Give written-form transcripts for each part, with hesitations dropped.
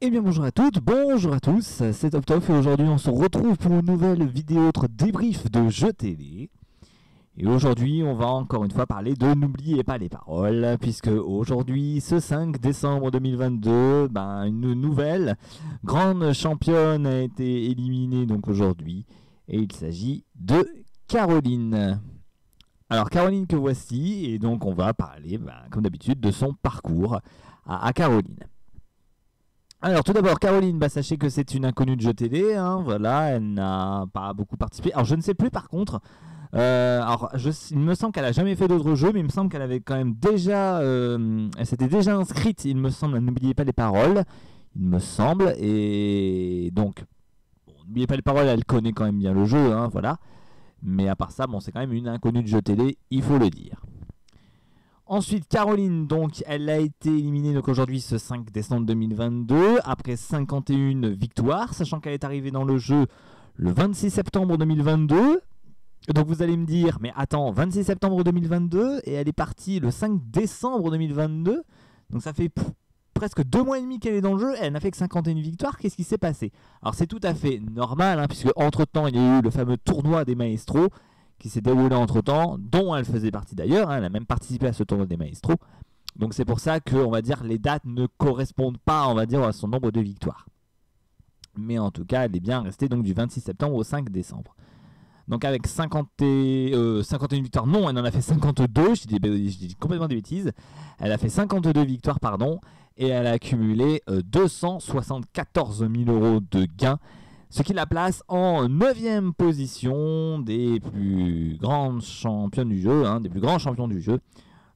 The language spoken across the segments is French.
Eh bien bonjour à toutes, bonjour à tous, c'est TopTop et aujourd'hui on se retrouve pour une nouvelle vidéo, autre débrief de jeux télé. Et aujourd'hui on va encore une fois parler de N'oubliez pas les paroles, puisque aujourd'hui, ce 5 décembre 2022, une nouvelle grande championne a été éliminée donc aujourd'hui, et il s'agit de Caroline. Alors Caroline que voici, et donc on va parler comme d'habitude de son parcours à Caroline. Alors tout d'abord, Caroline, sachez que c'est une inconnue de jeux télé, voilà, elle n'a pas beaucoup participé. Alors je ne sais plus par contre, il me semble qu'elle a jamais fait d'autres jeux, mais il me semble qu'elle avait quand même déjà, elle s'était déjà inscrite, il me semble, N'oubliez pas les paroles, il me semble, et donc, N'oubliez pas les paroles, elle connaît quand même bien le jeu, voilà. Mais à part ça, c'est quand même une inconnue de jeux télé, il faut le dire. Ensuite, Caroline, donc, elle a été éliminée donc, aujourd'hui ce 5 décembre 2022, après 51 victoires, sachant qu'elle est arrivée dans le jeu le 26 septembre 2022. Donc vous allez me dire, mais attends, 26 septembre 2022, et elle est partie le 5 décembre 2022, donc ça fait presque 2 mois et demi qu'elle est dans le jeu, et elle n'a fait que 51 victoires, qu'est-ce qui s'est passé? Alors c'est tout à fait normal, puisque entre-temps, il y a eu le fameux tournoi des maestros, qui s'est déroulé entre temps, dont elle faisait partie d'ailleurs, elle a même participé à ce tournoi des maestros. Donc c'est pour ça que, on va dire, les dates ne correspondent pas, on va dire, à son nombre de victoires. Mais en tout cas, elle est bien restée donc du 26 septembre au 5 décembre. Donc avec 51 victoires, non, elle en a fait 52, je dis complètement des bêtises. Elle a fait 52 victoires, pardon, et elle a accumulé 274 000 € de gains, ce qui la place en 9e position des plus grandes championnes du jeu, des plus grands champions du jeu,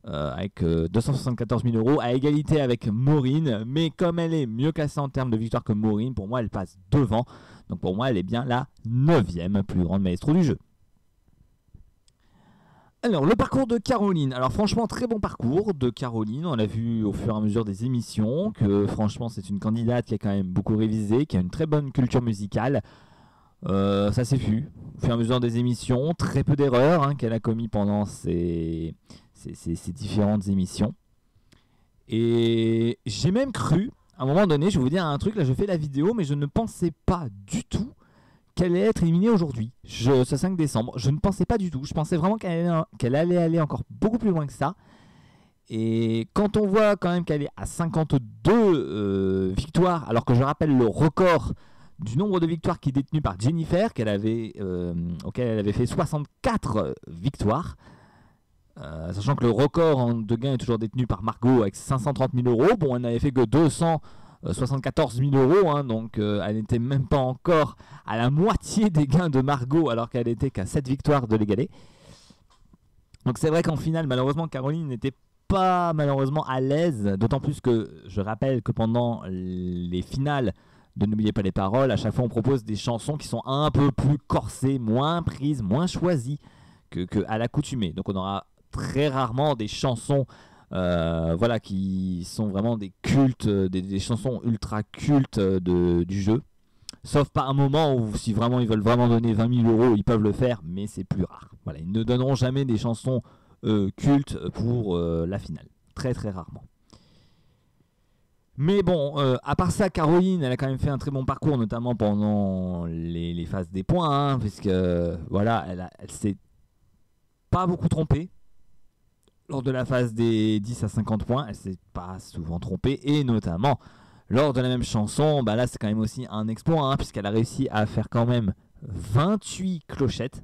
avec 274 000 € à égalité avec Maureen. Mais comme elle est mieux classée en termes de victoire que Maureen, pour moi elle passe devant. Donc pour moi elle est bien la 9e plus grande maestro du jeu. Alors, le parcours de Caroline. Alors franchement, très bon parcours de Caroline. On l'a vu au fur et à mesure des émissions que franchement, c'est une candidate qui a quand même beaucoup révisé, qui a une très bonne culture musicale. Ça s'est vu au fur et à mesure des émissions. Très peu d'erreurs qu'elle a commis pendant ces différentes émissions. Et j'ai même cru, à un moment donné, je vais vous dire un truc, là je fais la vidéo, mais je ne pensais pas du tout qu'elle allait être éliminée aujourd'hui, ce 5 décembre. Je ne pensais pas du tout. Je pensais vraiment qu'elle allait aller encore beaucoup plus loin que ça. Et quand on voit quand même qu'elle est à 52 victoires, alors que je rappelle le record du nombre de victoires qui est détenu par Jennifer, auquel elle avait fait 64 victoires, sachant que le record de gains est toujours détenu par Margot avec 530 000 €. Bon, elle n'avait fait que 274 000 €, donc elle n'était même pas encore à la moitié des gains de Margot, alors qu'elle était qu'à 7 victoires de l'égaler. Donc c'est vrai qu'en finale, malheureusement, Caroline n'était pas malheureusement à l'aise, d'autant plus que je rappelle que pendant les finales de N'oubliez pas les paroles, à chaque fois on propose des chansons qui sont un peu plus corsées, moins prises, moins choisies qu'à l'accoutumée. Donc on aura très rarement des chansons qui sont vraiment des cultes, des chansons ultra cultes du jeu. Sauf par un moment où si vraiment ils veulent vraiment donner 20 000 €, ils peuvent le faire, mais c'est plus rare. Voilà, ils ne donneront jamais des chansons cultes pour la finale. Très très rarement. Mais bon, à part ça, Caroline, elle a quand même fait un très bon parcours, notamment pendant les phases des points, puisque voilà, elle s'est pas beaucoup trompée. Lors de la phase des 10 à 50 points, elle s'est pas souvent trompée, et notamment lors de la même chanson, là c'est quand même aussi un exploit, puisqu'elle a réussi à faire quand même 28 clochettes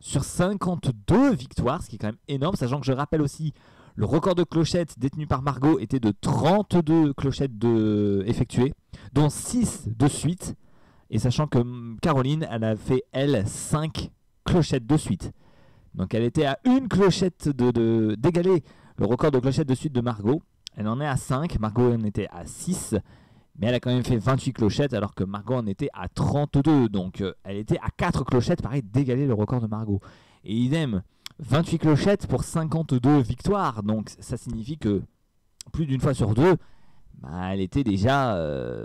sur 52 victoires, ce qui est quand même énorme, sachant que je rappelle aussi, le record de clochettes détenu par Margot était de 32 clochettes effectuées, dont 6 de suite, et sachant que Caroline, elle a fait, elle, 5 clochettes de suite. Donc elle était à une clochette d'égaler le record de clochettes de suite de Margot. Elle en est à 5, Margot en était à 6, mais elle a quand même fait 28 clochettes alors que Margot en était à 32. Donc elle était à 4 clochettes, pareil, d'égaler le record de Margot. Et idem, 28 clochettes pour 52 victoires. Donc ça signifie que plus d'une fois sur deux, elle était déjà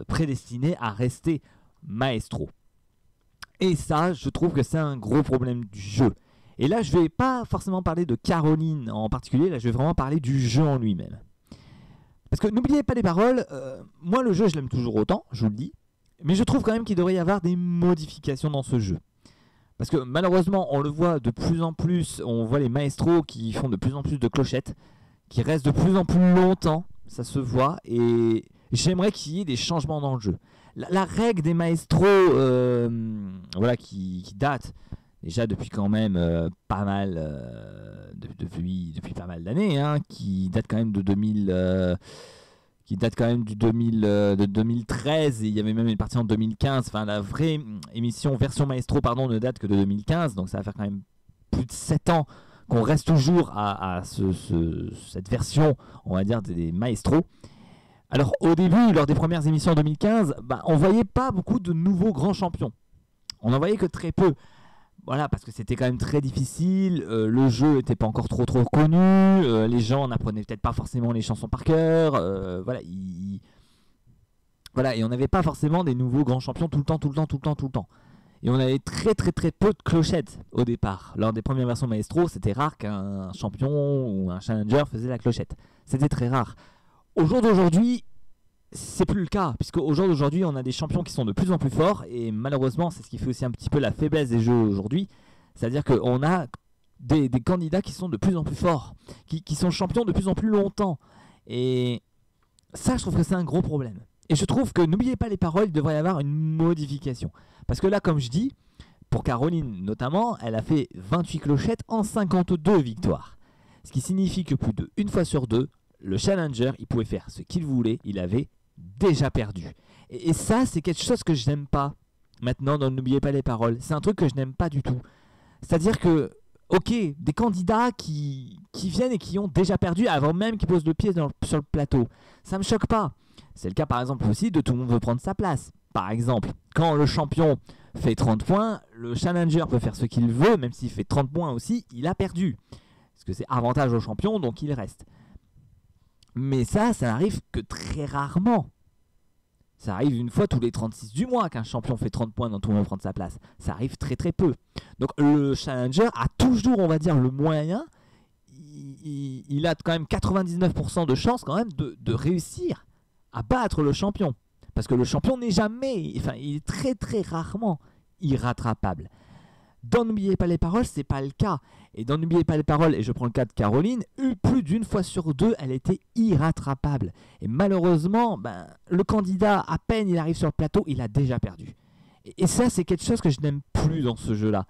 prédestinée à rester maestro. Et ça, je trouve que c'est un gros problème du jeu. Et là, je ne vais pas forcément parler de Caroline en particulier, là je vais vraiment parler du jeu en lui-même. Parce que n'oubliez pas les paroles, moi le jeu je l'aime toujours autant, je vous le dis, mais je trouve quand même qu'il devrait y avoir des modifications dans ce jeu. Parce que malheureusement on le voit de plus en plus, on voit les maestros qui font de plus en plus de clochettes, qui restent de plus en plus longtemps, ça se voit, et j'aimerais qu'il y ait des changements dans le jeu. La règle des maestros voilà, qui date déjà depuis quand même pas mal depuis pas mal d'années, hein, qui date quand même de 2000 qui date quand même de 2013, et il y avait même une partie en 2015. Enfin, la vraie version maestro pardon, ne date que de 2015, donc ça va faire quand même plus de 7 ans qu'on reste toujours à cette version, on va dire, des maestros. Alors au début, lors des premières émissions en 2015, on voyait pas beaucoup de nouveaux grands champions. On n'en voyait que très peu. Voilà, parce que c'était quand même très difficile, le jeu n'était pas encore trop connu, les gens n'apprenaient peut-être pas forcément les chansons par cœur, voilà, et on n'avait pas forcément des nouveaux grands champions tout le temps. Et on avait très peu de clochettes au départ. Lors des premières versions Maestro, c'était rare qu'un champion ou un challenger faisait la clochette. C'était très rare. Au jour d'aujourd'hui, c'est plus le cas, puisque au jour d'aujourd'hui, on a des champions qui sont de plus en plus forts, et malheureusement, c'est ce qui fait aussi un petit peu la faiblesse des jeux aujourd'hui. C'est-à-dire qu'on a des candidats qui sont de plus en plus forts, qui sont champions de plus en plus longtemps. Et ça, je trouve que c'est un gros problème. Et je trouve que, n'oubliez pas les paroles, il devrait y avoir une modification. Parce que là, comme je dis, pour Caroline notamment, elle a fait 28 clochettes en 52 victoires. Ce qui signifie que plus de une fois sur deux, le challenger, il pouvait faire ce qu'il voulait, il avait déjà perdu. Et ça, c'est quelque chose que je n'aime pas. Maintenant, n'oubliez pas les paroles. C'est un truc que je n'aime pas du tout. C'est-à-dire que, ok, des candidats qui viennent et qui ont déjà perdu avant même qu'ils posent le pied sur le plateau, ça me choque pas. C'est le cas par exemple aussi de Tout le monde veut prendre sa place. Par exemple, quand le champion fait 30 points, le challenger peut faire ce qu'il veut, même s'il fait 30 points aussi, il a perdu. Parce que c'est avantage au champion, donc il reste. Mais ça n'arrive que très rarement. Ça arrive une fois tous les 36 du mois qu'un champion fait 30 points dans Tout le monde prendre sa place. Ça arrive très peu. Donc le challenger a toujours, on va dire, le moyen. Il a quand même 99% de chances quand même de réussir à battre le champion. Parce que le champion n'est jamais, enfin il est très rarement irrattrapable. Dans N'oubliez pas les paroles, c'est pas le cas. Et dans N'oubliez pas les paroles, et je prends le cas de Caroline, plus d'une fois sur deux, elle était irrattrapable. Et malheureusement, le candidat, à peine il arrive sur le plateau, il a déjà perdu. Et ça, c'est quelque chose que je n'aime plus dans ce jeu-là.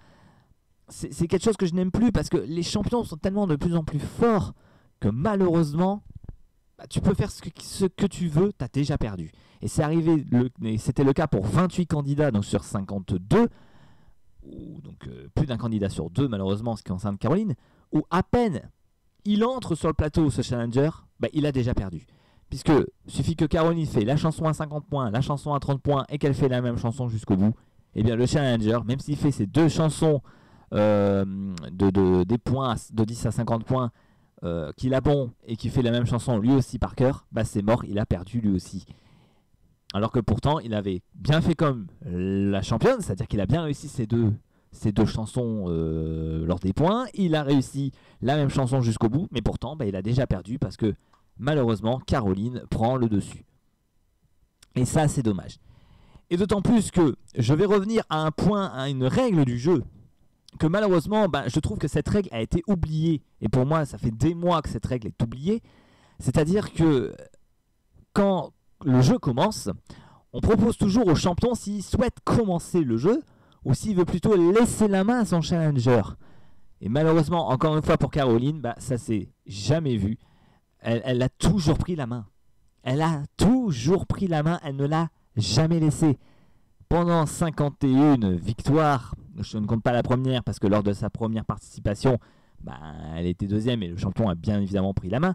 C'est quelque chose que je n'aime plus parce que les champions sont tellement de plus en plus forts que malheureusement, tu peux faire ce que tu veux, tu as déjà perdu. Et c'est arrivé, c'était le cas pour 28 candidats donc sur 52, donc plus d'un candidat sur deux malheureusement en ce qui concerne Caroline, où à peine il entre sur le plateau ce challenger, il a déjà perdu. Puisque suffit que Caroline fait la chanson à 50 points, la chanson à 30 points et qu'elle fait la même chanson jusqu'au bout, et bien le challenger, même s'il fait ces deux chansons des points de 10 à 50 points, qu'il a bon et qui fait la même chanson lui aussi par cœur, c'est mort, il a perdu lui aussi. Alors que pourtant il avait bien fait comme la championne, c'est-à-dire qu'il a bien réussi ces deux chansons lors des points, il a réussi la même chanson jusqu'au bout, mais pourtant il a déjà perdu parce que malheureusement Caroline prend le dessus. Et ça c'est dommage. Et d'autant plus que je vais revenir à un point, à une règle du jeu, que malheureusement, je trouve que cette règle a été oubliée. Et pour moi, ça fait des mois que cette règle est oubliée. C'est-à-dire que quand le jeu commence, on propose toujours au champion s'il souhaite commencer le jeu ou s'il veut plutôt laisser la main à son challenger. Et malheureusement, encore une fois pour Caroline, ça s'est jamais vu. Elle a toujours pris la main. Elle a toujours pris la main, elle ne l'a jamais laissée. Pendant 51 victoires, je ne compte pas la première parce que lors de sa première participation, elle était deuxième et le champion a bien évidemment pris la main.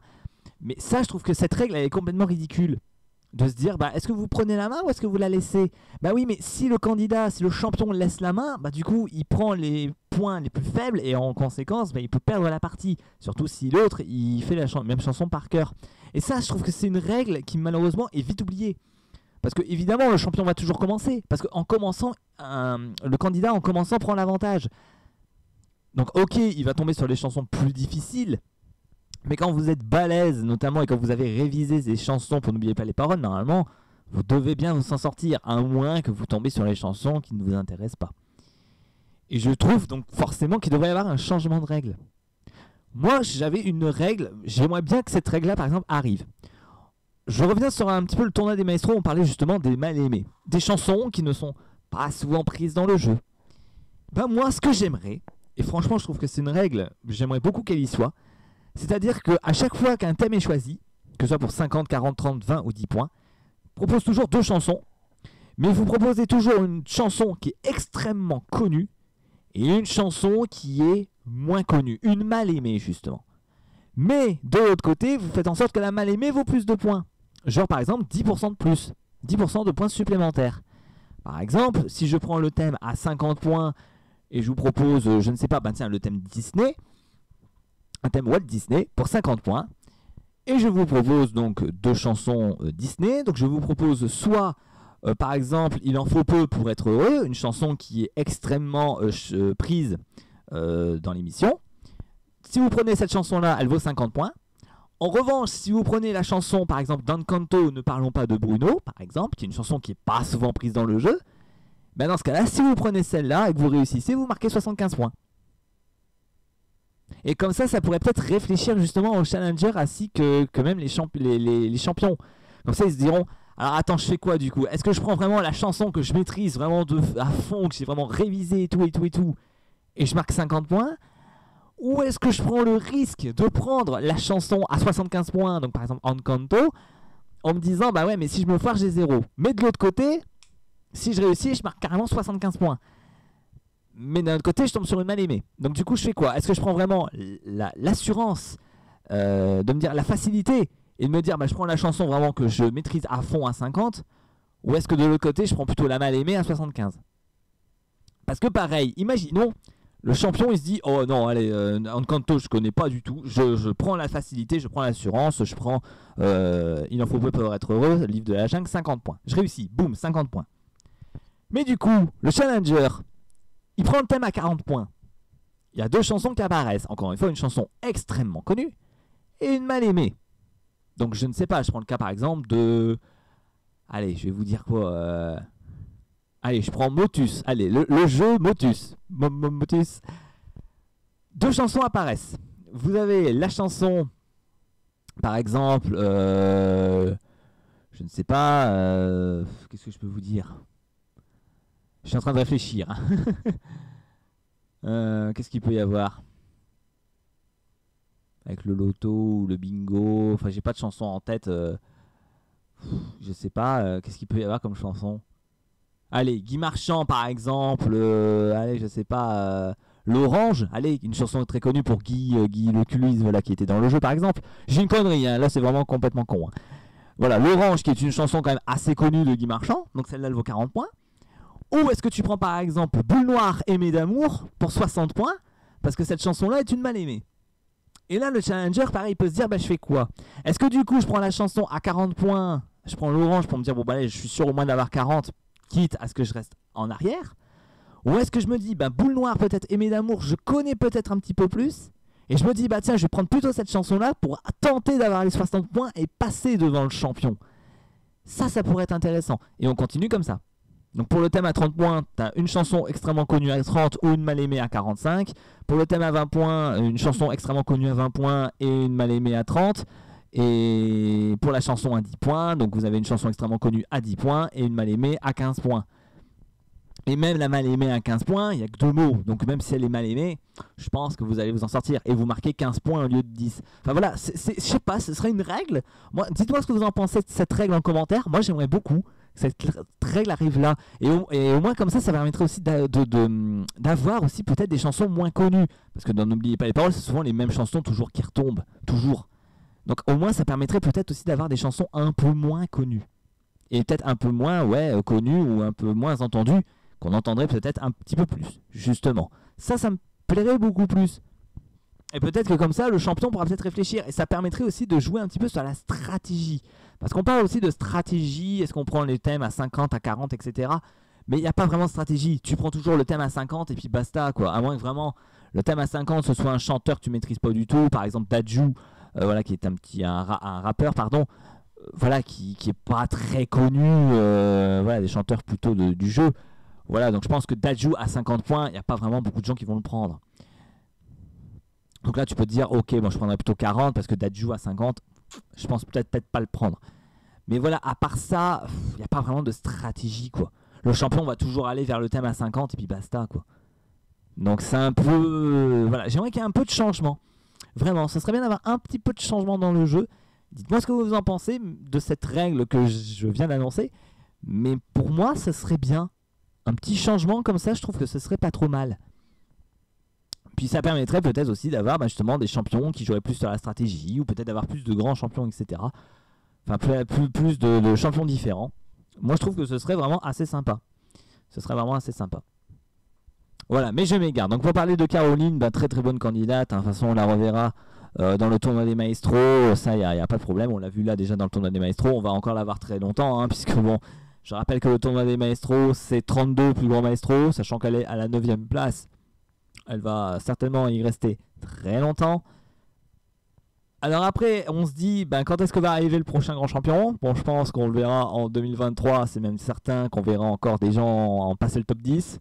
Mais ça, je trouve que cette règle elle est complètement ridicule. De se dire, est-ce que vous prenez la main ou est-ce que vous la laissez? Oui, mais si le candidat, si le champion laisse la main, du coup, il prend les points les plus faibles et en conséquence, il peut perdre la partie. Surtout si l'autre, il fait la même chanson par cœur. Et ça, je trouve que c'est une règle qui malheureusement est vite oubliée. Parce que évidemment le champion va toujours commencer. Parce qu'en commençant, le candidat en commençant prend l'avantage. Donc ok, il va tomber sur les chansons plus difficiles. Mais quand vous êtes balèze, notamment, et quand vous avez révisé ces chansons pour n'oublier pas les paroles, normalement, vous devez bien vous en sortir, à moins que vous tombez sur les chansons qui ne vous intéressent pas. Et je trouve donc forcément qu'il devrait y avoir un changement de règle. Moi, j'avais une règle, j'aimerais bien que cette règle-là, par exemple, arrive. Je reviens sur un petit peu le tournoi des maestros, on parlait justement des mal-aimés. Des chansons qui ne sont pas souvent prises dans le jeu. Ben moi, ce que j'aimerais, et franchement, je trouve que c'est une règle, j'aimerais beaucoup qu'elle y soit, c'est-à-dire qu'à chaque fois qu'un thème est choisi, que ce soit pour 50, 40, 30, 20 ou 10 points, propose toujours 2 chansons, mais vous proposez toujours une chanson qui est extrêmement connue et une chanson qui est moins connue, une mal-aimée justement. Mais de l'autre côté, vous faites en sorte que la mal-aimée vaut plus de points. Genre par exemple 10% de plus, 10% de points supplémentaires. Par exemple, si je prends le thème à 50 points et je vous propose, je ne sais pas, ben tiens, le thème Disney, un thème Walt Disney pour 50 points, et je vous propose donc 2 chansons Disney. Donc je vous propose soit par exemple Il en faut peu pour être heureux, une chanson qui est extrêmement prise dans l'émission. Si vous prenez cette chanson là, elle vaut 50 points. En revanche, si vous prenez la chanson par exemple d'Encanto, Ne parlons pas de Bruno par exemple, qui est une chanson qui n'est pas souvent prise dans le jeu, ben dans ce cas là, si vous prenez celle-là et que vous réussissez, vous marquez 75 points. Et comme ça pourrait peut-être réfléchir justement aux challengers ainsi que même les champions. Comme ça, ils se diront, alors attends, je fais quoi du coup? Est-ce que je prends vraiment la chanson que je maîtrise vraiment à fond, que j'ai vraiment révisé et tout, et je marque 50 points? Ou est-ce que je prends le risque de prendre la chanson à 75 points, donc par exemple Encanto, en me disant, bah ouais, mais si je me foire, j'ai 0. Mais de l'autre côté, si je réussis, je marque carrément 75 points. Mais d'un autre côté, je tombe sur une mal-aimée. Donc du coup, je fais quoi? Est-ce que je prends vraiment l'assurance de me dire la facilité et de me dire, bah, je prends la chanson vraiment que je maîtrise à fond à 50, ou est-ce que de l'autre côté, je prends plutôt la mal-aimée à 75? Parce que pareil, imaginons, le champion il se dit, oh non, allez, Encanto, je connais pas du tout, je prends la facilité, je prends l'assurance, je prends Il en faut peu pour être heureux, le livre de la jungle, 50 points. Je réussis, boum, 50 points. Mais du coup, le challenger, il prend le thème à 40 points. Il y a 2 chansons qui apparaissent. Encore une fois, une chanson extrêmement connue et une mal aimée. Donc je ne sais pas, je prends le cas par exemple de... Allez, je vais vous dire quoi Allez, je prends Motus. Allez, le jeu Motus. Motus. 2 chansons apparaissent. Vous avez la chanson, par exemple, je ne sais pas, qu'est-ce que je peux vous dire? Je suis en train de réfléchir. Qu'est-ce qu'il peut y avoir avec le loto ou le bingo? Enfin, j'ai pas de chanson en tête. Je sais pas. Qu'est-ce qu'il peut y avoir comme chanson? Allez, Guy Marchand par exemple. Allez, je sais pas. L'Orange. Allez, une chanson très connue pour Guy le Culus, voilà, qui était dans le jeu par exemple. J'ai une connerie, hein, là c'est vraiment complètement con. Hein. Voilà, L'Orange qui est une chanson quand même assez connue de Guy Marchand. Donc celle-là elle vaut 40 points. Ou est-ce que tu prends par exemple Boule Noire, Aimée d'amour pour 60 points? Parce que cette chanson-là est une mal-aimée. Et là, le challenger, pareil, il peut se dire, bah je fais quoi? Est-ce que du coup, je prends la chanson à 40 points, je prends l'Orange pour me dire, bon bah allez, je suis sûr au moins d'avoir 40, quitte à ce que je reste en arrière? Ou est-ce que je me dis, bah Boule Noire, peut-être Aimée d'amour, je connais peut-être un petit peu plus, et je me dis, bah tiens, je vais prendre plutôt cette chanson-là pour tenter d'avoir les 60 points et passer devant le champion. Ça pourrait être intéressant. Et on continue comme ça. Donc pour le thème à 30 points, tu as une chanson extrêmement connue à 30 ou une mal aimée à 45. Pour le thème à 20 points, une chanson extrêmement connue à 20 points et une mal aimée à 30. Et pour la chanson à 10 points, donc vous avez une chanson extrêmement connue à 10 points et une mal aimée à 15 points. Et même la mal aimée à 15 points, il n'y a que 2 mots. Donc même si elle est mal aimée, je pense que vous allez vous en sortir. Et vous marquez 15 points au lieu de 10. Enfin voilà, je sais pas, ce serait une règle. Dites-moi ce que vous en pensez de cette règle en commentaire. Moi j'aimerais beaucoup que cette règle arrive là. Et au moins comme ça permettrait aussi d'avoir aussi peut-être des chansons moins connues. Parce que dans N'oubliez pas les paroles, c'est souvent les mêmes chansons toujours qui retombent. Toujours. Donc au moins ça permettrait peut-être aussi d'avoir des chansons un peu moins connues. Et peut-être un peu moins connues ou un peu moins entendues. Qu'on entendrait peut-être un petit peu plus, justement. Ça me plairait beaucoup plus. Et peut-être que comme ça, le champion pourra peut-être réfléchir. Et ça permettrait aussi de jouer un petit peu sur la stratégie. Parce qu'on parle aussi de stratégie. Est-ce qu'on prend les thèmes à 50, à 40, etc. Mais il n'y a pas vraiment de stratégie. Tu prends toujours le thème à 50 et puis basta, quoi. À moins que vraiment le thème à 50, ce soit un chanteur que tu maîtrises pas du tout. Par exemple, Dadju. voilà, qui est un rappeur, pardon, voilà, qui est pas très connu, voilà, des chanteurs plutôt du jeu. Voilà, donc je pense que Dadju à 50 points, il n'y a pas vraiment beaucoup de gens qui vont le prendre. Donc là, tu peux te dire, ok, bon, je prendrais plutôt 40 parce que Dadju à 50, je pense peut-être pas le prendre. Mais voilà, à part ça, il n'y a pas vraiment de stratégie, quoi. Le champion va toujours aller vers le thème à 50 et puis basta, quoi. Donc c'est un peu... voilà, j'aimerais qu'il y ait un peu de changement. Vraiment, ça serait bien d'avoir un petit peu de changement dans le jeu. Dites-moi ce que vous en pensez de cette règle que je viens d'annoncer. Mais pour moi, ce serait bien. Un petit changement comme ça, je trouve que ce serait pas trop mal. Puis ça permettrait peut-être aussi d'avoir justement des champions qui joueraient plus sur la stratégie, ou peut-être d'avoir plus de grands champions, etc. Enfin, plus de champions différents. Moi, je trouve que ce serait vraiment assez sympa. Ce serait vraiment assez sympa. Voilà, mais je m'égare. Donc pour parler de Caroline, très très bonne candidate. De toute façon, on la reverra dans le tournoi des maestros. Ça, il n'y a pas de problème. On l'a vu là déjà dans le tournoi des maestros. On va encore la voir très longtemps, puisque bon, je rappelle que le tournoi des maestros, c'est 32 plus grands maestros, sachant qu'elle est à la 9ème place. Elle va certainement y rester très longtemps. Alors après, on se dit, quand est-ce que va arriver le prochain grand champion? Bon, je pense qu'on le verra en 2023. C'est même certain qu'on verra encore des gens en passer le top 10.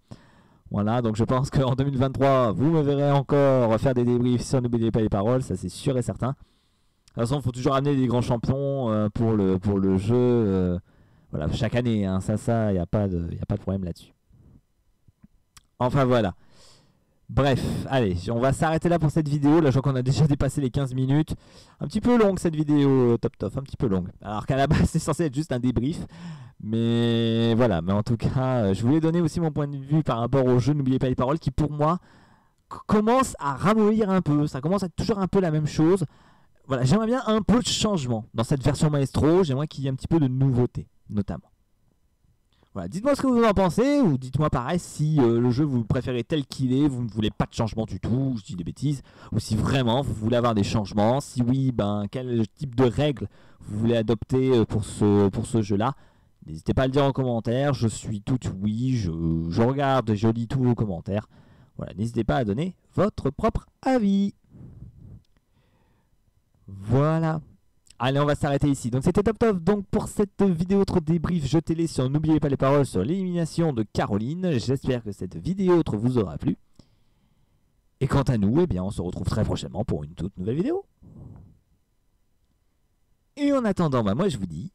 Voilà, donc je pense qu'en 2023, vous me verrez encore faire des débriefs sur N'oubliez pas les paroles, ça c'est sûr et certain. De toute façon, il faut toujours amener des grands champions pour le jeu. Voilà, chaque année, ça, il n'y a pas de problème là-dessus. Enfin voilà. Bref, allez, on va s'arrêter là pour cette vidéo. Là, je vois qu'on a déjà dépassé les 15 minutes. Un petit peu longue cette vidéo, top, un petit peu longue. Alors qu'à la base, c'est censé être juste un débrief. Mais voilà, mais en tout cas, je voulais donner aussi mon point de vue par rapport au jeu N'oubliez pas les paroles, qui pour moi commence à ramollir un peu. Ça commence à être toujours un peu la même chose. Voilà, j'aimerais bien un peu de changement dans cette version Maestro. J'aimerais qu'il y ait un petit peu de nouveauté, notamment. Voilà, dites-moi ce que vous en pensez, ou dites-moi pareil si le jeu vous préférez tel qu'il est, vous ne voulez pas de changement du tout, je dis des bêtises, ou si vraiment vous voulez avoir des changements, si oui, quel type de règles vous voulez adopter pour ce jeu-là. N'hésitez pas à le dire en commentaire, je suis tout oui, je regarde, je lis tous vos commentaires. Voilà, n'hésitez pas à donner votre propre avis. Voilà. Allez, on va s'arrêter ici. Donc c'était top donc pour cette vidéo autre débrief, jetez-les sur N'oubliez pas les paroles sur l'élimination de Caroline. J'espère que cette vidéo autre vous aura plu. Et quant à nous, on se retrouve très prochainement pour une toute nouvelle vidéo. Et en attendant, moi je vous dis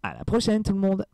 à la prochaine tout le monde.